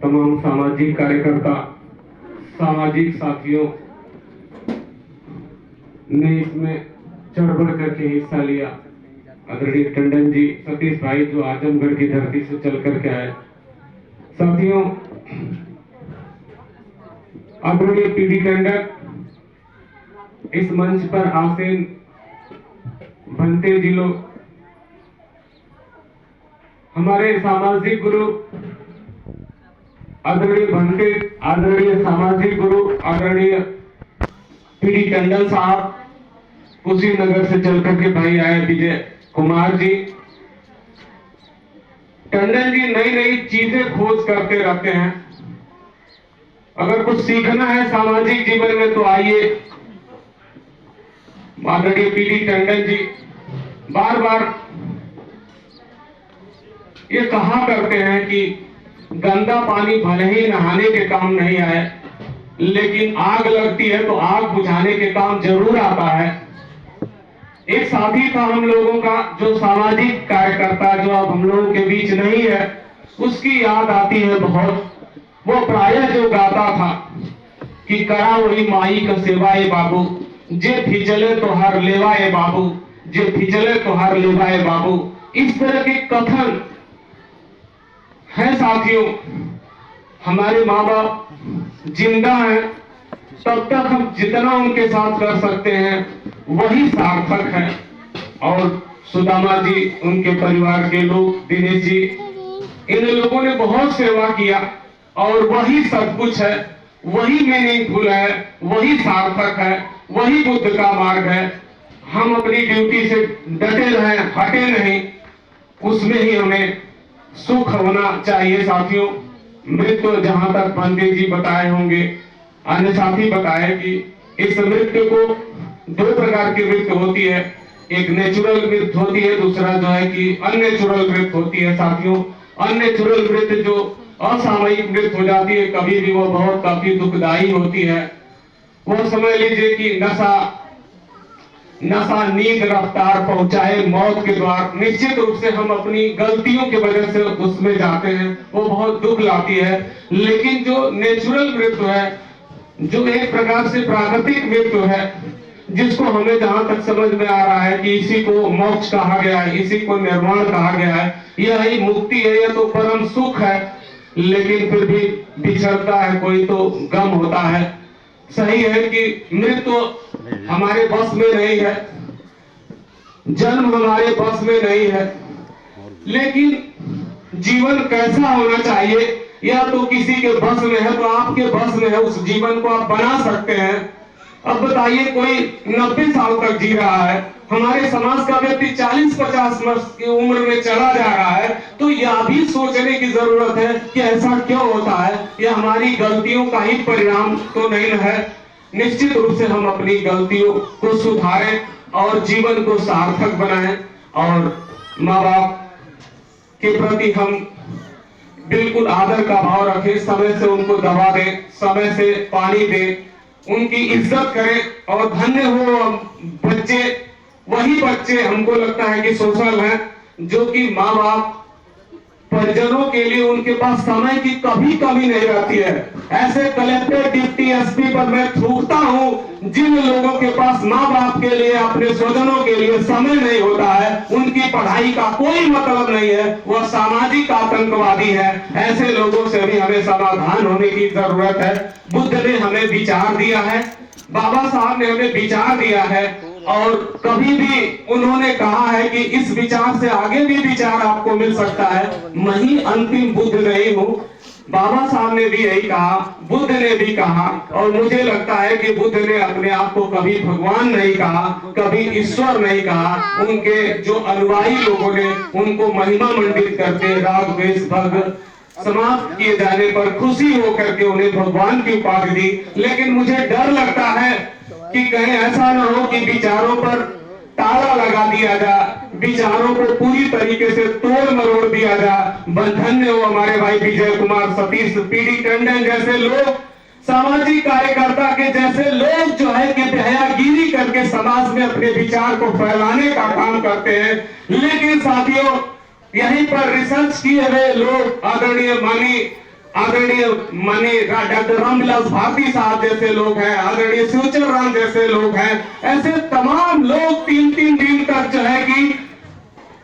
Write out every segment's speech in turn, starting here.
तमाम सामाजिक कार्यकर्ता, सामाजिक साथियों ने इसमें चढ़ बढ़ करके हिस्सा लिया। आदरणीय टंडन जी, सतीश भाई जो आजमगढ़ की धरती से चल करके आए। साथियों, आदरणीय पीडी टंडन, इस मंच पर आसीन भंते जी लोग, हमारे सामाजिक गुरु आदरणीय सामाजिक गुरु आदरणीय पीडी टंडन साहब, कुशीनगर से चल करके भाई आए विजय कुमार जी। टंडन जी नई नई चीजें खोज करते रहते हैं। अगर कुछ सीखना है सामाजिक जीवन में तो आइए। आदरणीय पीडी टंडन जी बार बार ये कहा करते हैं कि गंदा पानी भले ही नहाने के काम नहीं आए, लेकिन आग लगती है तो आग बुझाने के काम जरूर आता है। एक साथी था हम लोगों का, जो सामाजिक कार्यकर्ता, जो अब हम लोगों के बीच नहीं है, उसकी याद आती है बहुत। वो प्रायः जो गाता था कि करा वही माई का सेवा ए बाबू, जे फिजले तो हर लेवा ए बाबू, जे फिजले तो हर लेवा ए बाबू। इस तरह के कथन है साथियों। हमारे माँ बाप जिंदा हैं, तब तक हम जितना उनके साथ कर सकते हैं वही सार्थक है। और सुदामा जी, उनके परिवार के लोग, दिनेश जी, इन लोगों ने बहुत सेवा किया और वही सब कुछ है, वही मीनिंगफुल है, वही सार्थक है, वही बुद्ध का मार्ग है। हम अपनी ड्यूटी से डटे रहें, हटे नहीं, उसमें ही हमें सुख होना चाहिए। साथियों, मृत्यु जहां तक पंडित जी बताए होंगे, अन्य साथी बताए कि इस मृत्यु को दो प्रकार की मृत्यु होती है। एक नेचुरल मृत्यु होती है, दूसरा जो है कि अननेचुरल मृत्यु होती है। साथियों, अननेचुरल मृत्यु जो असामयिक मृत्यु हो जाती है, कभी भी वो बहुत काफी दुखदायी होती है। वो समझ लीजिए कि नशा नींद रफ्तार पहुंचाए मौत के द्वार। निश्चित रूप से हम अपनी गलतियों की वजह से उसमें जाते हैं, वो बहुत दुख लाती है। लेकिन जो नेचुरल मृत्यु है, जो एक प्रकार से प्राकृतिक मृत्यु है, जिसको हमें जहां तक समझ में आ रहा है कि इसी को मोक्ष कहा गया है, इसी को निर्वाण कहा गया है, यह ही मुक्ति है, यह तो परम सुख है। लेकिन फिर भी बिछड़ता है कोई तो गम होता है। सही है कि मृत्यु हमारे बस में नहीं है, जन्म हमारे बस में नहीं है, लेकिन जीवन कैसा होना चाहिए या तो किसी के बस में है, तो आपके बस में है, उस जीवन को आप बना सकते हैं। अब बताइए, कोई 90 साल तक जी रहा है, हमारे समाज का व्यक्ति 40-50 वर्ष की उम्र में चला जा रहा है, तो यह भी सोचने की जरूरत है कि ऐसा क्यों होता है। यह हमारी गलतियों का ही परिणाम तो नहीं है। निश्चित रूप से हम अपनी गलतियों को सुधारें और जीवन को सार्थक बनाएं, और माँ बाप के प्रति हम बिल्कुल आदर का भाव रखें, समय से उनको दवा दें, समय से पानी दें, उनकी इज्जत करें। और धन्य हो बच्चे, वही बच्चे हमको लगता है कि सोशल हैं, जो कि माँ बाप परिजनों के लिए उनके पास समय की कभी कमी नहीं रहती है। ऐसे कलेक्टर, डिप्टी एसपी पर मैं थूकता हूं जिन लोगों के पास माँ बाप के लिए, अपने स्वजनों के लिए समय नहीं होता है, उनकी पढ़ाई का कोई मतलब नहीं है, वह सामाजिक आतंकवादी है। ऐसे लोगों से भी हमें सावधान होने की जरूरत है। बुद्ध ने हमें विचार दिया है, बाबा साहब ने हमें विचार दिया है, और कभी भी उन्होंने कहा है कि इस विचार से आगे भी विचार आपको मिल सकता है। मैं ही अंतिम बुद्ध नहीं हूँ, बाबा साहब ने भी यही कहा, बुद्ध ने भी कहा, और मुझे लगता है कि बुद्ध ने अपने आप को कभी भगवान नहीं कहा, कभी ईश्वर नहीं कहा। उनके जो अनुयायी लोगों ने उनको महिमा मंडित करते, राग द्वेष भग समाप्त किए जाने पर खुशी होकर के उन्हें भगवान की उपाधि दी। लेकिन मुझे डर लगता है कि कहीं ऐसा न हो कि विचारों पर ताला लगा दिया जाए, विचारों को पूरी तरीके से तोड़ मरोड़ दिया जाए। धन्य हो हमारे भाई विजय कुमार, सतीश, पीडी टंडन जैसे लोग, सामाजिक कार्यकर्ता के जैसे लोग जो है कि बेहयागिरी करके समाज में अपने विचार को फैलाने का काम करते हैं। लेकिन साथियों, यहीं पर रिसर्च किए हुए लोग, आदरणीय माननीय आदरणीय माननीय डॉक्टर रामविलास भारती साहब जैसे लोग हैं, आदरणीय शिवचर राम जैसे लोग हैं, ऐसे तमाम लोग 3-3 दिन तक जो है कि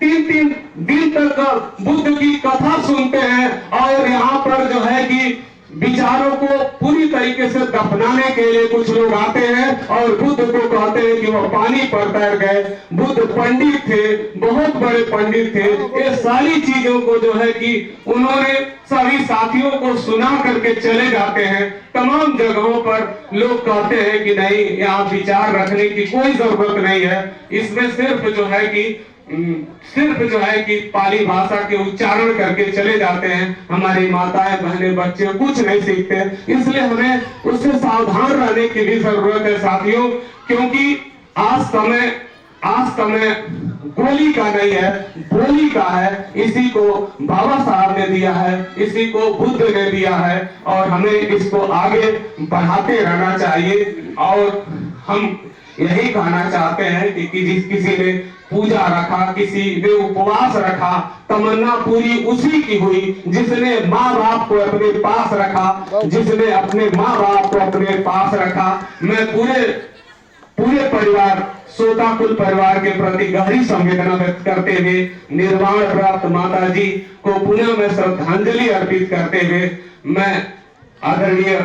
3-3 दिन तक बुद्ध की कथा सुनते हैं और यहाँ पर जो है कि विचारों को पूरी तरीके से दफनाने के लिए कुछ लोग आते हैं और बुद्ध को कहते हैं कि वह पानी पर तैर गए। बुद्ध पंडित थे, बहुत बड़े पंडित थे। ये सारी चीजों को जो है कि उन्होंने सभी साथियों को सुना करके चले जाते हैं। तमाम जगहों पर लोग कहते हैं कि नहीं, यहाँ विचार रखने की कोई जरूरत नहीं है, इसमें सिर्फ जो है कि पाली भाषा के उच्चारण करके चले जाते हैं। हमारी माताएं बहनें बच्चे कुछ नहीं सीखते, इसलिए हमें उससे सावधान रहने की भी जरूरत है साथियों, क्योंकि आज समय गोली का नहीं है, बोली का है। इसी को बाबा साहब ने दिया है, इसी को बुद्ध ने दिया है और हमें इसको आगे बढ़ाते रहना चाहिए। और हम यही कहना चाहते हैं कि किसी ने पूजा रखा, किसी ने उपवास रखा, तमन्ना पूरी उसी की हुई जिसने माँ बाप को अपने पास रखा, जिसने अपने माँ बाप को अपने पास रखा। मैं पूरे परिवार सोताकुल परिवार के प्रति गहरी संवेदना व्यक्त करते हुए निर्वाण प्राप्त माता जी को पुनः मैं श्रद्धांजलि अर्पित करते हुए मैं आदरणीय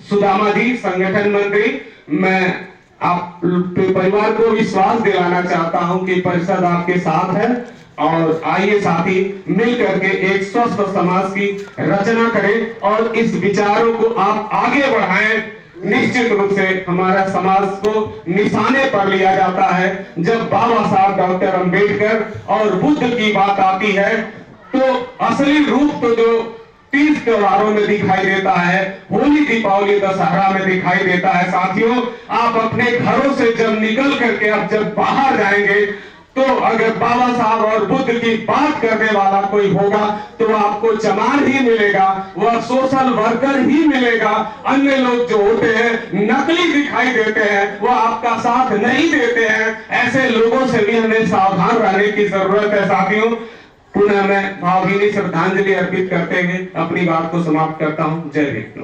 सुदामा जी संगठन मंत्री, मैं आप परिवार को विश्वास दिलाना चाहता हूं कि परिषद आपके साथ है और आइए साथी मिल करके एक स्वस्थ समाज की रचना करें और इस विचारों को आप आगे बढ़ाएं। निश्चित रूप से हमारा समाज को निशाने पर लिया जाता है। जब बाबा साहब डॉक्टर अंबेडकर और बुद्ध की बात आती है तो असली रूप तो जो 30 त्योहारों में दिखाई देता है, होली दीपावली दशहरा में दिखाई देता है। साथियों, आप अपने घरों से जब निकल करके आप जब बाहर जाएंगे तो अगर बाबा साहब और बुद्ध की बात करने वाला कोई होगा तो आपको चमार ही मिलेगा, वह सोशल वर्कर ही मिलेगा। अन्य लोग जो होते हैं नकली दिखाई देते हैं, वह आपका साथ नहीं देते हैं। ऐसे लोगों से भी हमें सावधान रहने की जरूरत है साथियों। पुनः मैं भावभीनी श्रद्धांजलि अर्पित करते हुए अपनी बात को समाप्त करता हूं। जय विष्णु।